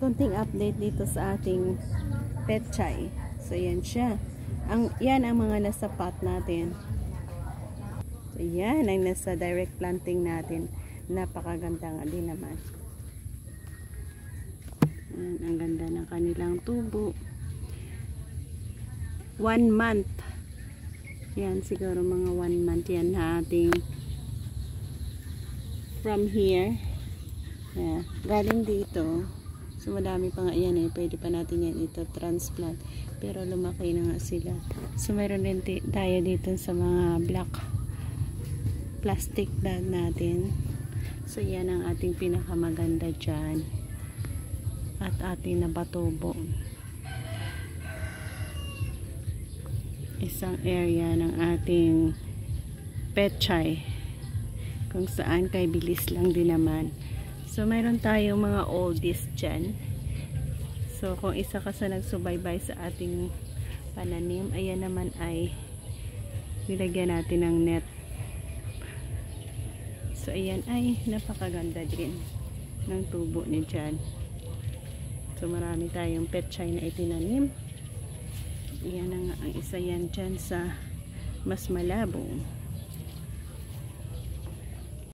konting update dito sa ating pechay. So yan siya. Yan ang mga nasa pot natin. So yan ang nasa direct planting natin. Napakaganda nga din naman. Yan, ang ganda ng kanilang tubo. 1 month. Yan, siguro mga 1 month yan na ating from here. Yeah, galing dito. So madami pa nga yan pwede pa natin yan ito transplant, pero lumaki na nga sila. So mayroon din tayo dito sa mga black plastic bag natin. So yan ang ating pinakamaganda dyan at ating nabatubo. Isang area ng ating pechay kung saan kay bilis lang din naman. So, mayroon tayong mga oldies dyan. So, kung isa ka sa nagsubaybay sa ating pananim, ayan naman ay nilagyan natin ng net. So, ayan ay napakaganda din ng tubo ni dyan. So, marami tayong pechay na itinanim. Ayan na nga ang isa yan dyan sa mas malabo.